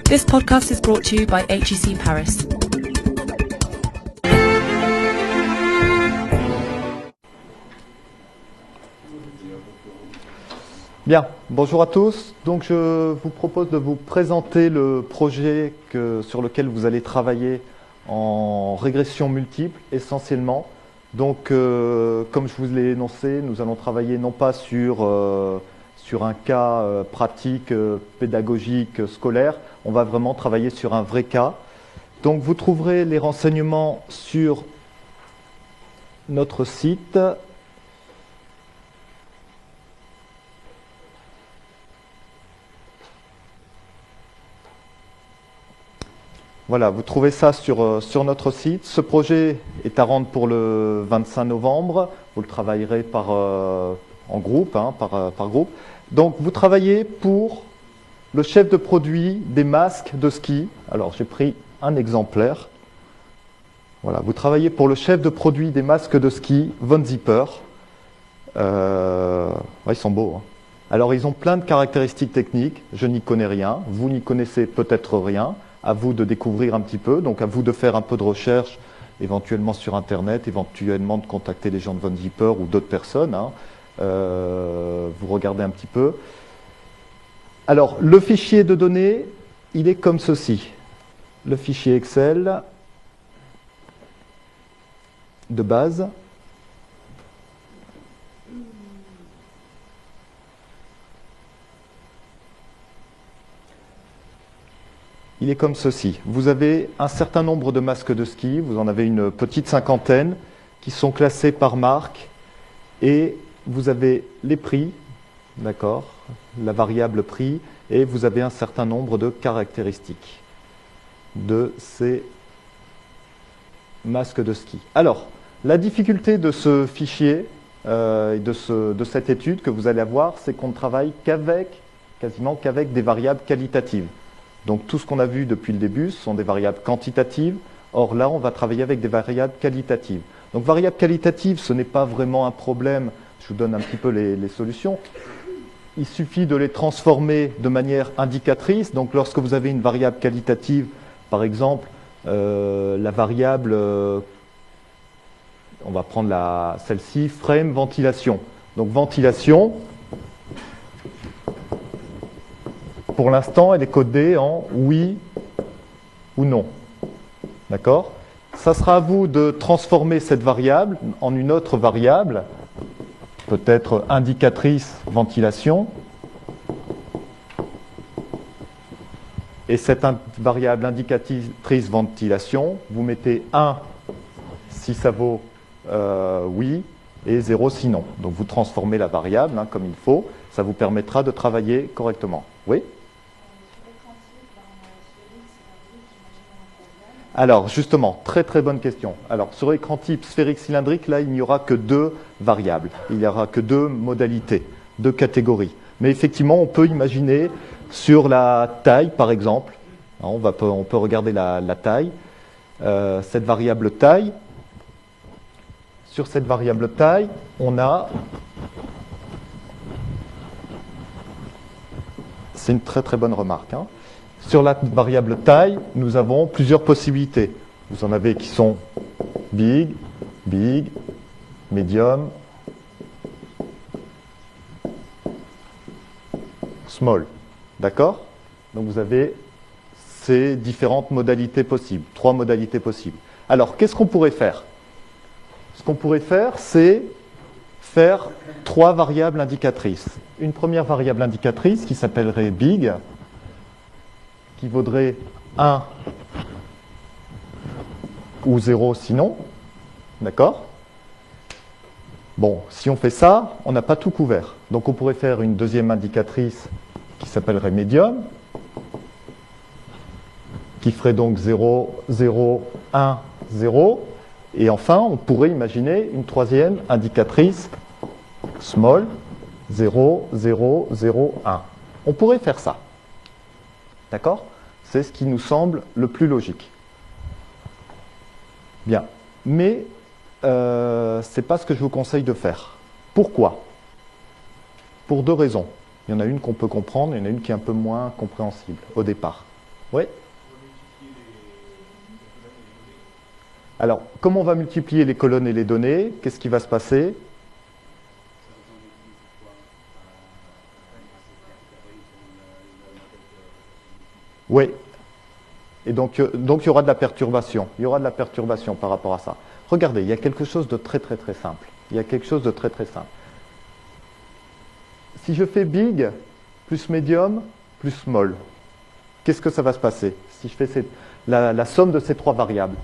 This podcast is brought to you by HEC Paris. Bien, bonjour à tous. Donc je vous propose de vous présenter le projet sur lequel vous allez travailler en régression multiple essentiellement. Donc comme je vous l'ai énoncé, nous allons travailler non pas sur un cas pratique, pédagogique, scolaire, on va vraiment travailler sur un vrai cas. Donc vous trouverez les renseignements sur notre site. Voilà, vous trouvez ça sur notre site. Ce projet est à rendre pour le 25 novembre. Vous le travaillerez en groupe, par groupe. Donc, vous travaillez pour le chef de produit des masques de ski. Alors, j'ai pris un exemplaire. Voilà, vous travaillez pour le chef de produit des masques de ski, Von Zipper. Ouais, ils sont beaux, hein. Alors, ils ont plein de caractéristiques techniques. Je n'y connais rien. Vous n'y connaissez peut-être rien. À vous de découvrir un petit peu, donc à vous de faire un peu de recherche, éventuellement sur Internet, éventuellement de contacter les gens de Von Zipper ou d'autres personnes. Hein. Vous regardez un petit peu. Alors, le fichier de données, il est comme ceci. Le fichier Excel de base. Il est comme ceci. Vous avez un certain nombre de masques de ski, vous en avez une petite cinquantaine qui sont classés par marque et vous avez les prix, d'accord, la variable prix, et vous avez un certain nombre de caractéristiques de ces masques de ski. Alors, la difficulté de ce fichier et de cette étude que vous allez avoir, c'est qu'on ne travaille quasiment qu'avec des variables qualitatives. Donc tout ce qu'on a vu depuis le début, ce sont des variables quantitatives. Or là, on va travailler avec des variables qualitatives. Donc variables qualitatives, ce n'est pas vraiment un problème. Je vous donne un petit peu les solutions. Il suffit de les transformer de manière indicatrice. Donc lorsque vous avez une variable qualitative, par exemple, la variable, on va prendre celle-ci, frame ventilation. Donc ventilation, pour l'instant, elle est codée en oui ou non. D'accord ? Ça sera à vous de transformer cette variable en une autre variable, peut-être indicatrice ventilation. Et cette variable indicatrice ventilation, vous mettez 1 si ça vaut oui et 0 sinon. Donc vous transformez la variable comme il faut. Ça vous permettra de travailler correctement. Oui ? Alors, justement, très très bonne question. Alors, sur écran type sphérique cylindrique, là, il n'y aura que deux variables. Il n'y aura que deux modalités, deux catégories. Mais effectivement, on peut imaginer sur la taille, par exemple, on peut regarder la taille, cette variable taille. Sur cette variable taille, on a... C'est une très très bonne remarque, hein. Sur la variable taille, nous avons plusieurs possibilités. Vous en avez qui sont big, big, medium, small. D'accord ? Donc vous avez ces différentes modalités possibles, 3 modalités possibles. Alors, qu'est-ce qu'on pourrait faire ? Ce qu'on pourrait faire, c'est faire 3 variables indicatrices. Une première variable indicatrice qui s'appellerait big, qui vaudrait 1 ou 0 sinon. D'accord ? Bon, si on fait ça, on n'a pas tout couvert. Donc on pourrait faire une deuxième indicatrice qui s'appellerait medium, qui ferait donc 0, 0, 1, 0. Et enfin, on pourrait imaginer une troisième indicatrice small, 0, 0, 0, 1. On pourrait faire ça. D'accord ? C'est ce qui nous semble le plus logique. Bien. Mais ce n'est pas ce que je vous conseille de faire. Pourquoi ? Pour 2 raisons. Il y en a une qu'on peut comprendre, il y en a une qui est un peu moins compréhensible au départ. Oui. Alors, comme on va multiplier les colonnes et les données, qu'est-ce qui va se passer? Oui. Et donc, il y aura de la perturbation. Il y aura de la perturbation par rapport à ça. Regardez, il y a quelque chose de très très très simple. Il y a quelque chose de très très simple. Si je fais big plus medium plus small, qu'est-ce que ça va se passer? Si je fais la somme de ces trois variables,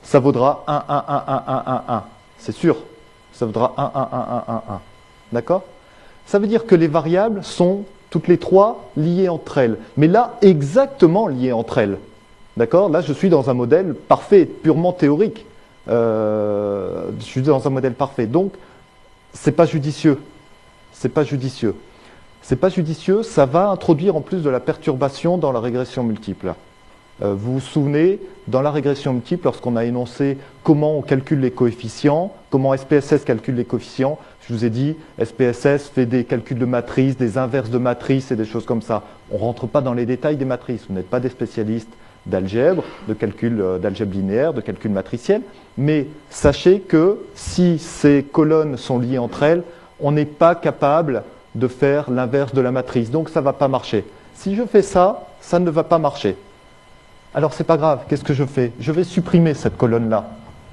ça vaudra 1, 1, 1, 1, 1, 1, 1. C'est sûr. Ça vaudra 1, 1, 1, 1, 1, 1. D'accord? Ça veut dire que les variables sont toutes les trois liées entre elles. Mais là, exactement liées entre elles. D'accord? Là, je suis dans un modèle parfait, purement théorique. Je suis dans un modèle parfait. Donc, c'est pas judicieux. C'est pas judicieux. C'est pas judicieux, ça va introduire en plus de la perturbation dans la régression multiple. Vous vous souvenez, dans la régression multiple, lorsqu'on a énoncé comment on calcule les coefficients, comment SPSS calcule les coefficients, je vous ai dit, SPSS fait des calculs de matrices, des inverses de matrices et des choses comme ça. On ne rentre pas dans les détails des matrices, vous n'êtes pas des spécialistes d'algèbre, de calcul d'algèbre linéaire, de calcul matriciel, mais sachez que si ces colonnes sont liées entre elles, on n'est pas capable de faire l'inverse de la matrice, donc ça ne va pas marcher. Si je fais ça, ça ne va pas marcher. Alors c'est pas grave, qu'est-ce que je fais? Je vais supprimer cette colonne-là.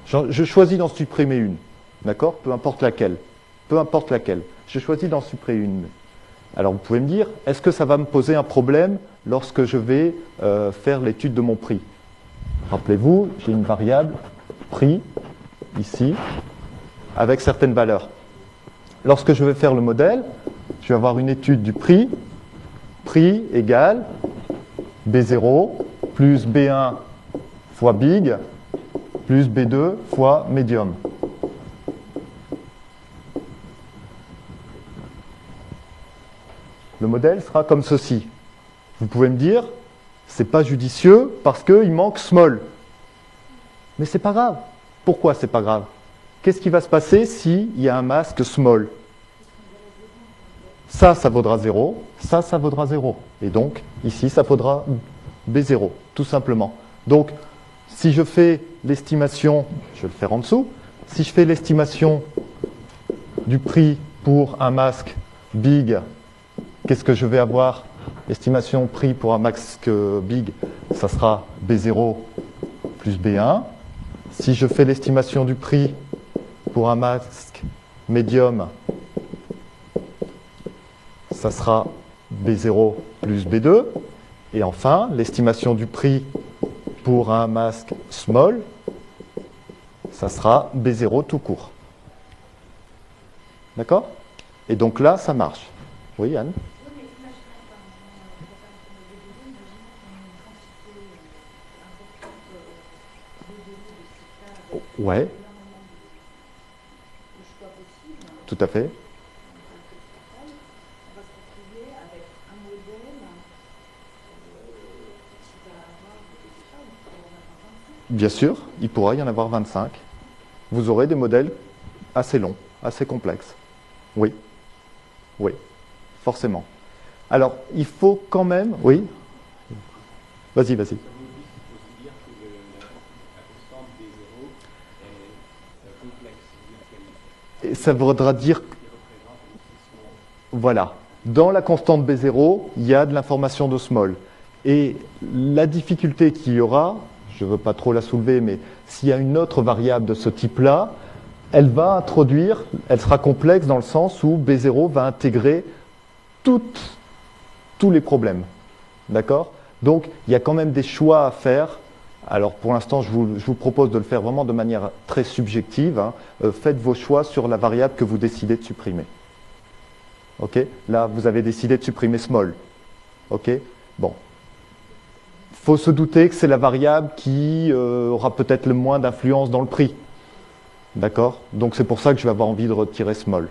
Je choisis d'en supprimer une, d'accord? Peu importe laquelle. Peu importe laquelle. Je choisis d'en supprimer une. Alors vous pouvez me dire, est-ce que ça va me poser un problème lorsque je vais faire l'étude de mon prix? Rappelez-vous, j'ai une variable prix, ici, avec certaines valeurs. Lorsque je vais faire le modèle, je vais avoir une étude du prix, prix égale B0 plus B1 fois big plus B2 fois medium. Le modèle sera comme ceci. Vous pouvez me dire, c'est pas judicieux parce qu'il manque small. Mais c'est pas grave. Pourquoi c'est pas grave? Qu'est-ce qui va se passer s'il y a un masque small? Ça vaudra 0, ça vaudra 0. Et donc, ici, ça vaudra B0, tout simplement. Donc, si je fais l'estimation, je vais le faire en dessous, si je fais l'estimation du prix pour un masque big, qu'est-ce que je vais avoir? L'estimation prix pour un masque big, ça sera B0 plus B1. Si je fais l'estimation du prix pour un masque médium, ça sera B0 plus B2. Et enfin, l'estimation du prix pour un masque small, ça sera B0 tout court. D'accord? Et donc là, ça marche. Oui, Anne? Ouais. Tout à fait. Bien sûr, il pourra y en avoir 25. Vous aurez des modèles assez longs, assez complexes. Oui, oui, forcément. Alors, il faut quand même... Oui. Vas-y, vas-y. Et ça voudra dire... Voilà. Dans la constante B0, il y a de l'information de small. Et la difficulté qu'il y aura, je ne veux pas trop la soulever, mais s'il y a une autre variable de ce type-là, elle va introduire, elle sera complexe dans le sens où B0 va intégrer tous les problèmes. D'accord? Donc, il y a quand même des choix à faire. Alors, pour l'instant, je vous propose de le faire vraiment de manière très subjective. Hein. Faites vos choix sur la variable que vous décidez de supprimer. OK? Là, vous avez décidé de supprimer small. OK? Bon. Il faut se douter que c'est la variable qui aura peut-être le moins d'influence dans le prix. D'accord? Donc c'est pour ça que je vais avoir envie de retirer small.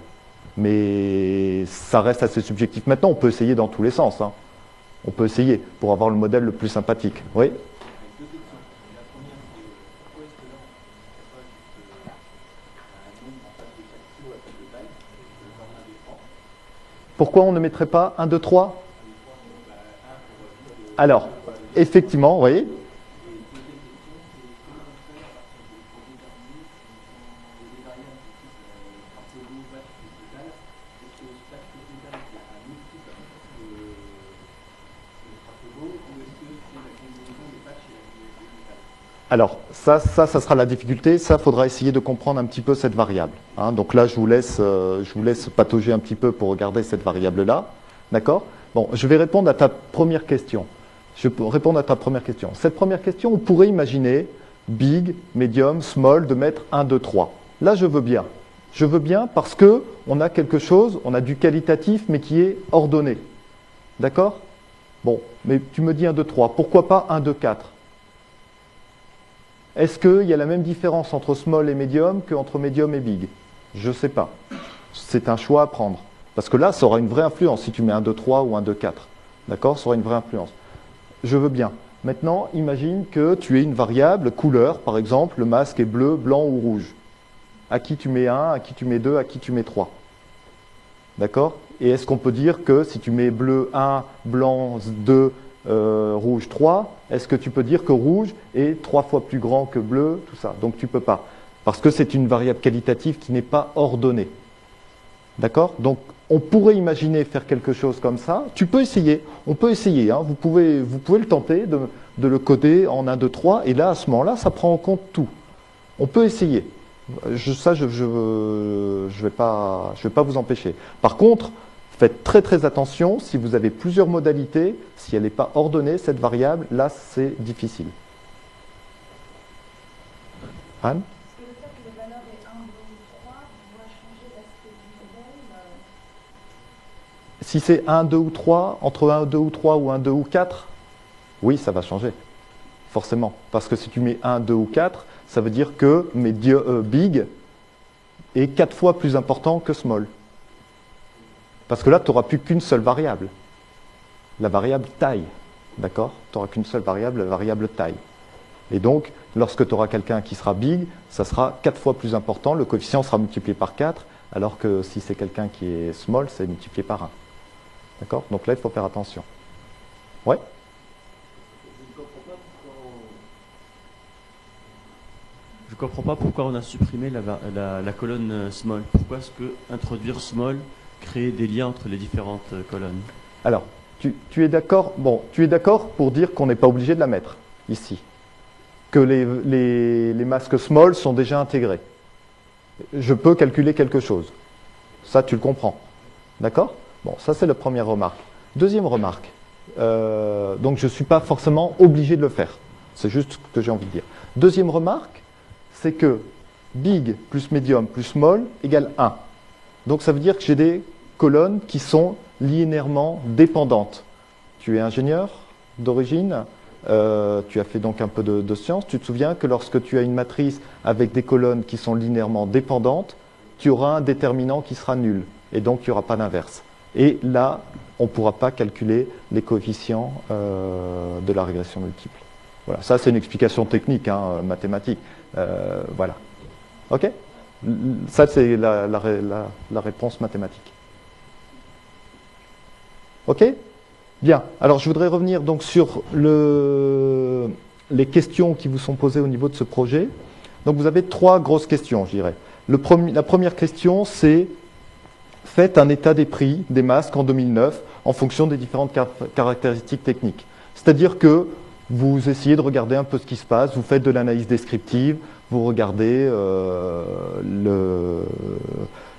Mais ça reste assez subjectif. Maintenant, on peut essayer dans tous les sens. Hein. On peut essayer pour avoir le modèle le plus sympathique. Oui? Pourquoi on ne mettrait pas 1, 2, 3? Alors, effectivement, vous voyez. Alors, ça sera la difficulté. Ça, faudra essayer de comprendre un petit peu cette variable. Hein. Donc là, je vous laisse patauger un petit peu pour regarder cette variable-là. D'accord? Bon, je vais répondre à ta première question. Je peux répondre à ta première question. Cette première question, on pourrait imaginer big, medium, small, de mettre 1, 2, 3. Là, je veux bien. Je veux bien parce que on a quelque chose, on a du qualitatif, mais qui est ordonné. D'accord? Bon, mais tu me dis 1, 2, 3. Pourquoi pas 1, 2, 4? Est-ce qu'il y a la même différence entre small et medium qu'entre medium et big? Je ne sais pas. C'est un choix à prendre. Parce que là, ça aura une vraie influence si tu mets 1, 2, 3 ou 1, 2, 4. D'accord? Ça aura une vraie influence. Je veux bien. Maintenant, imagine que tu aies une variable couleur, par exemple, le masque est bleu, blanc ou rouge. À qui tu mets 1, à qui tu mets 2, à qui tu mets 3. D'accord? Et est-ce qu'on peut dire que si tu mets bleu 1, blanc 2, rouge 3, est-ce que tu peux dire que rouge est 3 fois plus grand que bleu, tout ça? Donc tu ne peux pas. Parce que c'est une variable qualitative qui n'est pas ordonnée. D'accord? Donc on pourrait imaginer faire quelque chose comme ça. Tu peux essayer. On peut essayer. Hein. Vous pouvez le tenter de le coder en 1, 2, 3. Et là, à ce moment-là, ça prend en compte tout. On peut essayer. Je vais pas vous empêcher. Par contre, faites très très attention, si vous avez plusieurs modalités, si elle n'est pas ordonnée, cette variable, là c'est difficile. Anne? Est-ce que le fait que les valeurs aient 1, 2 ou 3 doit changer l'aspect du modèle? Si c'est 1, 2 ou 3, entre 1, 2 ou 3 ou 1, 2 ou 4, oui, ça va changer. Forcément. Parce que si tu mets 1, 2 ou 4, ça veut dire que big est 4 fois plus important que small. Parce que là, tu n'auras plus qu'une seule variable. La variable taille. D'accord? Tu n'auras qu'une seule variable, la variable taille. Et donc, lorsque tu auras quelqu'un qui sera big, ça sera 4 fois plus important. Le coefficient sera multiplié par 4, alors que si c'est quelqu'un qui est small, c'est multiplié par 1. D'accord? Donc là, il faut faire attention. Ouais? Je ne comprends pas pourquoi on a supprimé la colonne small. Pourquoi est-ce que introduire small crée des liens entre les différentes colonnes? Alors, tu es d'accord? Bon, tu es d'accord pour dire qu'on n'est pas obligé de la mettre ici, que les masques small sont déjà intégrés. Je peux calculer quelque chose. Ça, tu le comprends. D'accord? Bon, ça c'est la première remarque. Deuxième remarque. Donc je ne suis pas forcément obligé de le faire. C'est juste ce que j'ai envie de dire. Deuxième remarque, c'est que big plus medium plus small égale 1. Donc ça veut dire que j'ai des colonnes qui sont linéairement dépendantes. Tu es ingénieur d'origine, tu as fait donc un peu de sciences. Tu te souviens que lorsque tu as une matrice avec des colonnes qui sont linéairement dépendantes, tu auras un déterminant qui sera nul. Et donc il n'y aura pas d'inverse. Et là, on ne pourra pas calculer les coefficients de la régression multiple. Voilà, ça c'est une explication technique, hein, mathématique. Voilà. Ok? Ça c'est la réponse mathématique. Ok? Bien. Alors je voudrais revenir donc sur les questions qui vous sont posées au niveau de ce projet. Donc vous avez 3 grosses questions, je dirais. La première question, c'est faites un état des prix des masques en 2009 en fonction des différentes caractéristiques techniques. C'est-à-dire que vous essayez de regarder un peu ce qui se passe, vous faites de l'analyse descriptive, vous regardez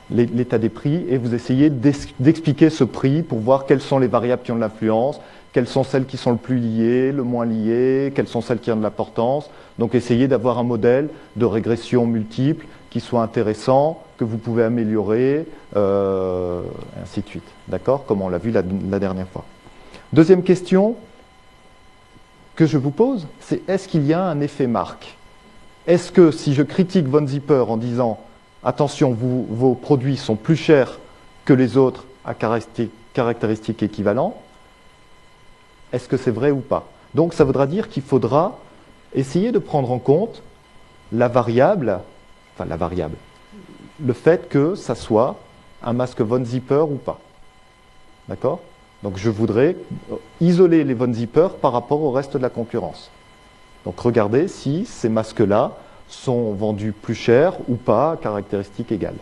l'état des prix et vous essayez d'expliquer ce prix pour voir quelles sont les variables qui ont de l'influence, quelles sont celles qui sont le plus liées, le moins liées, quelles sont celles qui ont de l'importance. Donc essayez d'avoir un modèle de régression multiple qui soit intéressant, que vous pouvez améliorer, ainsi de suite. D'accord? Comme on l'a vu la dernière fois. Deuxième question que je vous pose, c'est est-ce qu'il y a un effet marque? Est-ce que si je critique Von Zipper en disant attention, vos produits sont plus chers que les autres à caractéristiques équivalentes, est-ce que c'est vrai ou pas? Donc ça voudra dire qu'il faudra essayer de prendre en compte la variable, le fait que ça soit un masque Von Zipper ou pas. D'accord? Donc je voudrais isoler les von Zipper par rapport au reste de la concurrence. Donc regardez si ces masques-là sont vendus plus cher ou pas, à caractéristiques égales.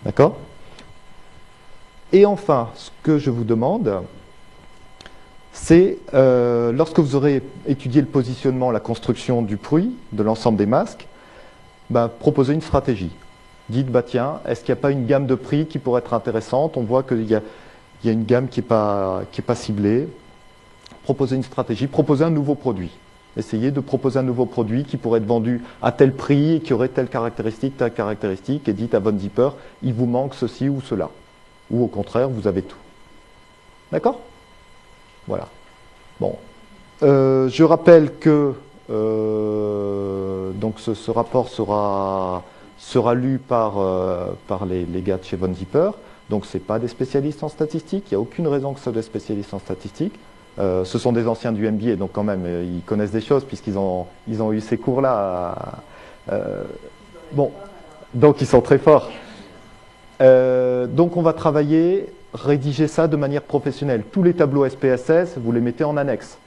D'accord? Et enfin, ce que je vous demande, c'est lorsque vous aurez étudié le positionnement, la construction du prix de l'ensemble des masques, proposez une stratégie. Dites, tiens, est-ce qu'il n'y a pas une gamme de prix qui pourrait être intéressante? On voit qu'il y a une gamme qui n'est pas ciblée. Proposez une stratégie, proposez un nouveau produit. Essayez de proposer un nouveau produit qui pourrait être vendu à tel prix et qui aurait telle caractéristique, et dites à von Zipper, il vous manque ceci ou cela. Ou au contraire, vous avez tout. D'accord? Voilà. Bon. Je rappelle que donc ce rapport sera lu par les gars de chez von Zipper. Donc ce n'est pas des spécialistes en statistique. Il n'y a aucune raison que ce soit des spécialistes en statistique. Ce sont des anciens du MBA, donc quand même, ils connaissent des choses puisqu'ils ont eu ces cours-là. Bon, donc ils sont très forts. Donc on va travailler, rédiger ça de manière professionnelle. Tous les tableaux SPSS, vous les mettez en annexe.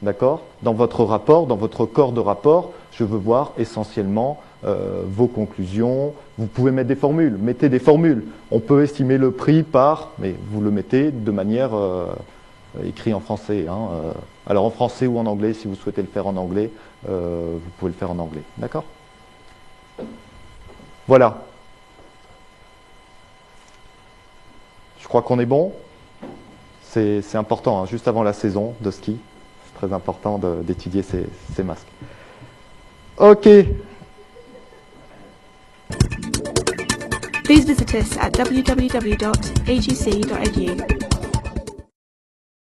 D'accord? Dans votre rapport, dans votre corps de rapport, je veux voir essentiellement vos conclusions. Vous pouvez mettre des formules. Mettez des formules. On peut estimer le prix par, mais vous le mettez de manière écrit en français. Hein, alors en français ou en anglais, si vous souhaitez le faire en anglais, vous pouvez le faire en anglais. D'accord? Voilà. Je crois qu'on est bon. C'est important, hein, juste avant la saison de ski. C'est très important d'étudier ces masques. OK. Please visit us at www.agc.edu.